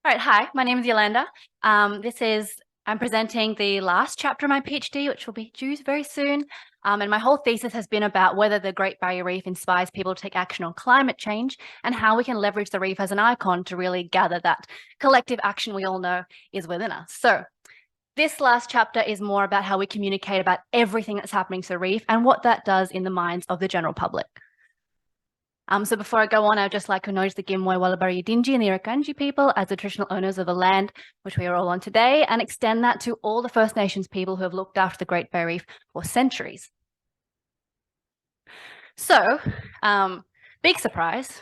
All right, hi, my name is Yolanda. I'm presenting the last chapter of my PhD, which will be due very soon. And my whole thesis has been about whether the Great Barrier Reef inspires people to take action on climate change and how we can leverage the reef as an icon to really gather that collective action we all know is within us. So this last chapter is more about how we communicate about everything that's happening to the reef and what that does in the minds of the general public. So before I go on, I'd just like to acknowledge the Gimwe, Wallabarri, Yidinji and the Irukandji people as the traditional owners of the land which we are all on today, and extend that to all the First Nations people who have looked after the Great Barrier Reef for centuries. So, big surprise,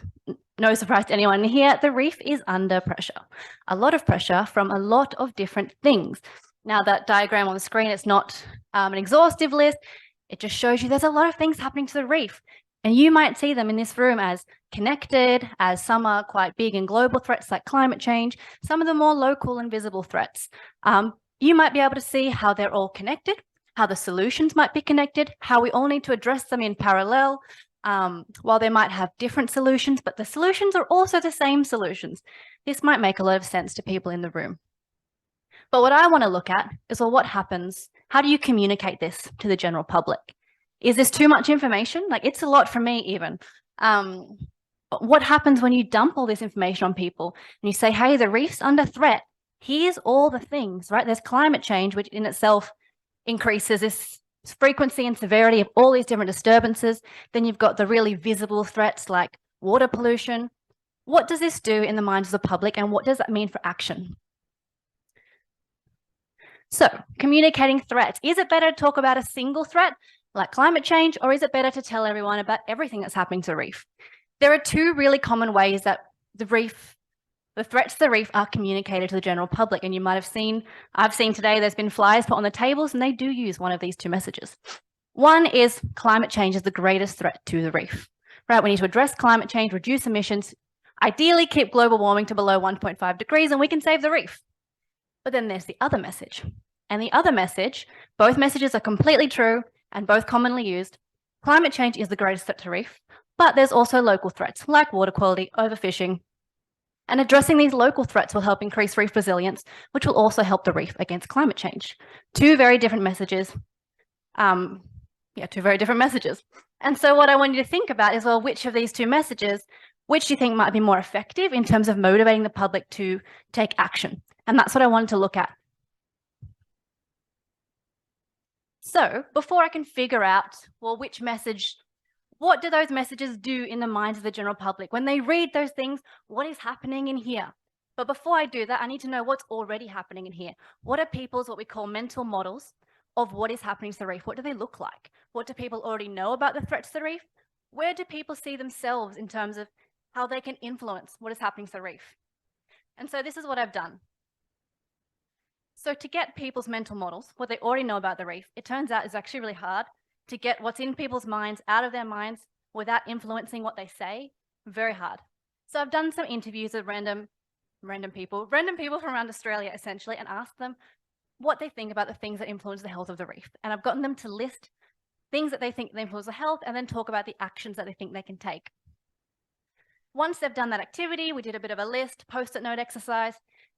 no surprise to anyone here, the reef is under pressure. A lot of pressure from a lot of different things. Now that diagram on the screen, it's not an exhaustive list. It just shows you there's a lot of things happening to the reef. And you might see them in this room as connected, as some are quite big and global threats like climate change, some of them more local and visible threats. You might be able to see how they're all connected, how the solutions might be connected, how we all need to address them in parallel, while they might have different solutions, but the solutions are also the same solutions. This might make a lot of sense to people in the room. But what I want to look at is, well, what happens? How do you communicate this to the general public? Is this too much information? Like, it's a lot for me even. But what happens when you dump all this information on people and you say, hey, the reef's under threat. Here's all the things, right? There's climate change, which in itself increases this frequency and severity of all these different disturbances. Then you've got the really visible threats like water pollution. What does this do in the minds of the public, and what does that mean for action? So, communicating threats. Is it better to talk about a single threat like climate change, or is it better to tell everyone about everything that's happening to the reef? There are two really common ways that the threats to the reef are communicated to the general public. And you might have seen, I've seen today, there's been flyers put on the tables and they do use one of these two messages. One is climate change is the greatest threat to the reef, right? We need to address climate change, reduce emissions, ideally keep global warming to below 1.5 degrees, and we can save the reef. But then there's the other message. And the other message, both messages are completely true and both commonly used. Climate change is the greatest threat to the reef, but there's also local threats like water quality, overfishing, and addressing these local threats will help increase reef resilience, which will also help the reef against climate change. Two very different messages. Two very different messages. And so what I want you to think about is, well, which of these two messages, which do you think might be more effective in terms of motivating the public to take action? And that's what I wanted to look at. So before I can figure out, well, which message, what do those messages do in the minds of the general public? When they read those things, what is happening in here? But before I do that, I need to know what's already happening in here. What are people's, what we call mental models of what is happening to the reef? What do they look like? What do people already know about the threats to the reef? Where do people see themselves in terms of how they can influence what is happening to the reef? And so this is what I've done. So to get people's mental models, what they already know about the reef, it turns out is actually really hard to get what's in people's minds out of their minds without influencing what they say. Very hard. So I've done some interviews with random people from around Australia essentially, and asked them what they think about the things that influence the health of the reef. And I've gotten them to list things that they think influence the health and then talk about the actions that they think they can take. Once they've done that activity, we did a bit of a list, post-it note exercise.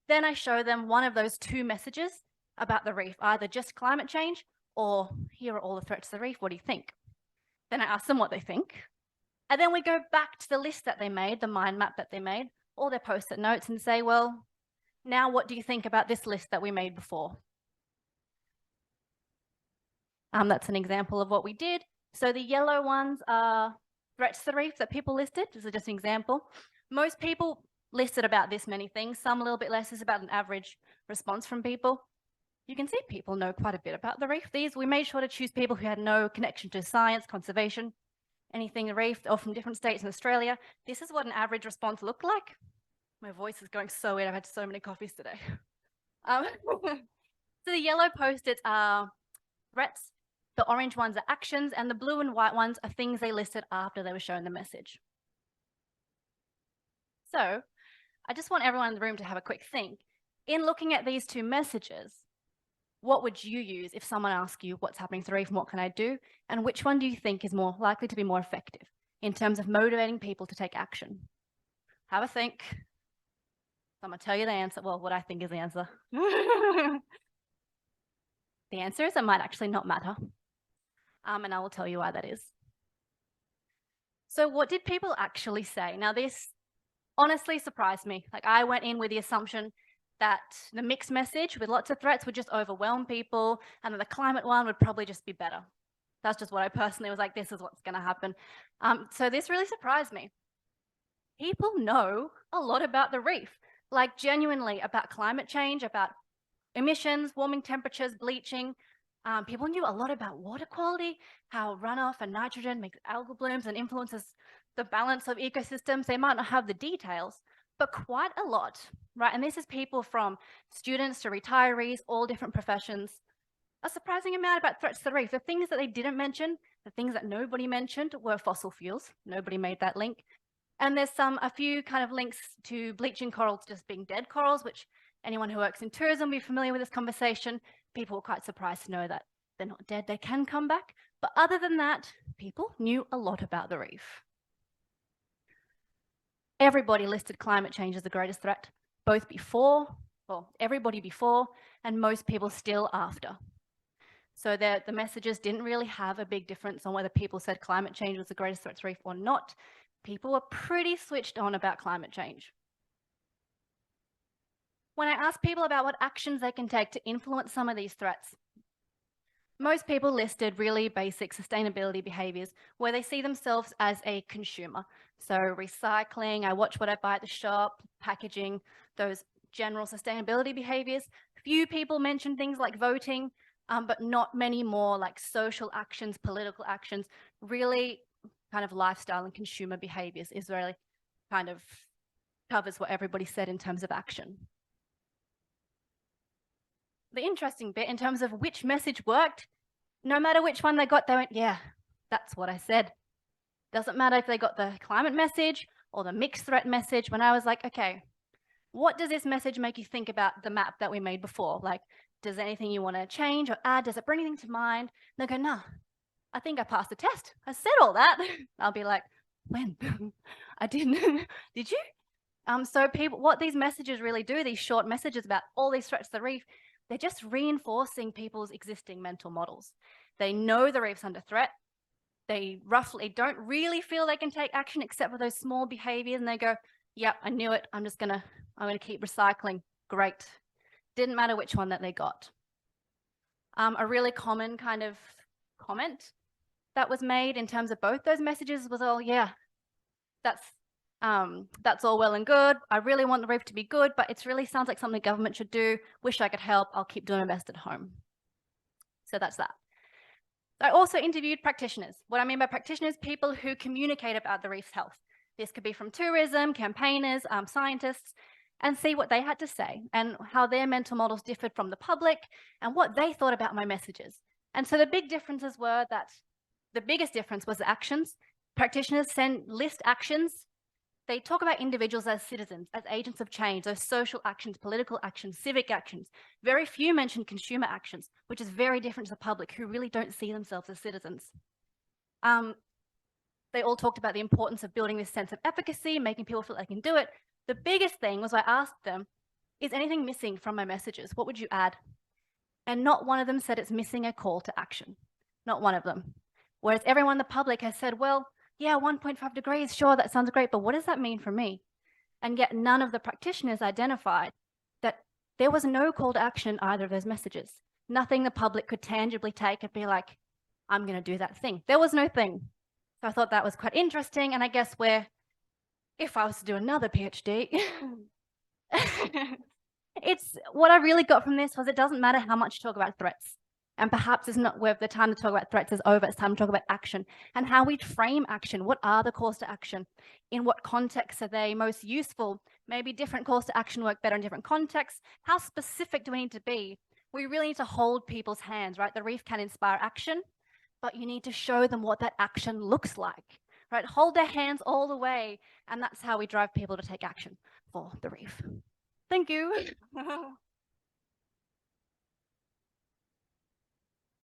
Then I show them one of those two messages about the reef, either just climate change or here are all the threats to the reef, what do you think? Then I ask them what they think. And then we go back to the list that they made, the mind map that they made, all their post-it notes, and say, well, now what do you think about this list that we made before? That's an example of what we did. So the yellow ones are threats to the reef that people listed. This is just an example. Most people listed about this many things, some a little bit less. Is about an average response from people. You can see people know quite a bit about the reef. We made sure to choose people who had no connection to science, conservation, anything the reef, or from different states in Australia. This is what an average response looked like. My voice is going so weird. I've had so many coffees today. So the yellow post-its are threats, the orange ones are actions, and the blue and white ones are things they listed after they were shown the message. So I just want everyone in the room to have a quick think. In looking at these two messages, what would you use if someone asks you what's happening to the reef and what can I do? And which one do you think is more likely to be more effective in terms of motivating people to take action? Have a think. I'm going to tell you the answer. Well, what I think is the answer. The answer is it might actually not matter. And I will tell you why that is. So what did people actually say? Now, this honestly surprised me. Like, I went in with the assumption that the mixed message with lots of threats would just overwhelm people, and that the climate one would probably just be better. That's just what I personally was like, this is what's going to happen. So this really surprised me. People know a lot about the reef, like genuinely about climate change, about emissions, warming temperatures, bleaching. People knew a lot about water quality, how runoff and nitrogen makes algal blooms and influences the balance of ecosystems. They might not have the details, but quite a lot, right? And this is people from students to retirees, all different professions. A surprising amount about threats to the reef. The things that they didn't mention, the things that nobody mentioned were fossil fuels. Nobody made that link. And there's a few kind of links to bleaching corals just being dead corals, which anyone who works in tourism will be familiar with this conversation. People were quite surprised to know that they're not dead, they can come back. But other than that, people knew a lot about the reef. Everybody listed climate change as the greatest threat, both before, well, everybody before, and most people still after. So the messages didn't really have a big difference on whether people said climate change was the greatest threat to reef or not. People were pretty switched on about climate change. When I asked people about what actions they can take to influence some of these threats, most people listed really basic sustainability behaviors where they see themselves as a consumer. So recycling, I watch what I buy at the shop, packaging, those general sustainability behaviors. Few people mentioned things like voting, but not many more like social actions, political actions. Really kind of lifestyle and consumer behaviors is really kind of covers what everybody said in terms of action. The interesting bit in terms of which message worked, no matter which one they got, they went, yeah, that's what I said. Doesn't matter if they got the climate message or the mixed threat message. When I was like, okay, what does this message make you think about the map that we made before? Like, does anything you want to change or add? Does it bring anything to mind? And they go, no, I think I passed the test. I said all that. I'll be like, when? I didn't. Did you? So people, what these messages really do, these short messages about all these threats to the reef, they're just reinforcing people's existing mental models. They know the reef's under threat. They roughly don't really feel they can take action except for those small behaviors, and they go, yep, I knew it. I'm gonna keep recycling. Great. Didn't matter which one that they got. A really common kind of comment that was made in terms of both those messages was, oh yeah, that's all well and good. I really want the reef to be good, but it really sounds like something government should do. Wish I could help. I'll keep doing my best at home. So that's that. I also interviewed practitioners. What I mean by practitioners, people who communicate about the reef's health. This could be from tourism, campaigners, scientists, and see what they had to say and how their mental models differed from the public and what they thought about my messages. And so the big differences were that the biggest difference was the actions. Practitioners list actions. They talk about individuals as citizens, as agents of change, those social actions, political actions, civic actions. Very few mention consumer actions, which is very different to the public who really don't see themselves as citizens. They all talked about the importance of building this sense of efficacy, making people feel they can do it. The biggest thing was I asked them, is anything missing from my messages? What would you add? And not one of them said it's missing a call to action. Not one of them. Whereas everyone in the public has said, well, yeah, 1.5 degrees, sure, that sounds great, but what does that mean for me? And yet none of the practitioners identified that there was no call to action in either of those messages. Nothing the public could tangibly take and be like, I'm going to do that thing. There was no thing. So I thought that was quite interesting. And I guess if I was to do another PhD, it's what I really got from this was it doesn't matter how much you talk about threats. And perhaps it's not where the time to talk about threats is over. It's time to talk about action and how we frame action. What are the calls to action? In what contexts are they most useful? Maybe different calls to action work better in different contexts. How specific do we need to be? We really need to hold people's hands, right? The reef can inspire action, but you need to show them what that action looks like, right? Hold their hands all the way. And that's how we drive people to take action for the reef. Thank you.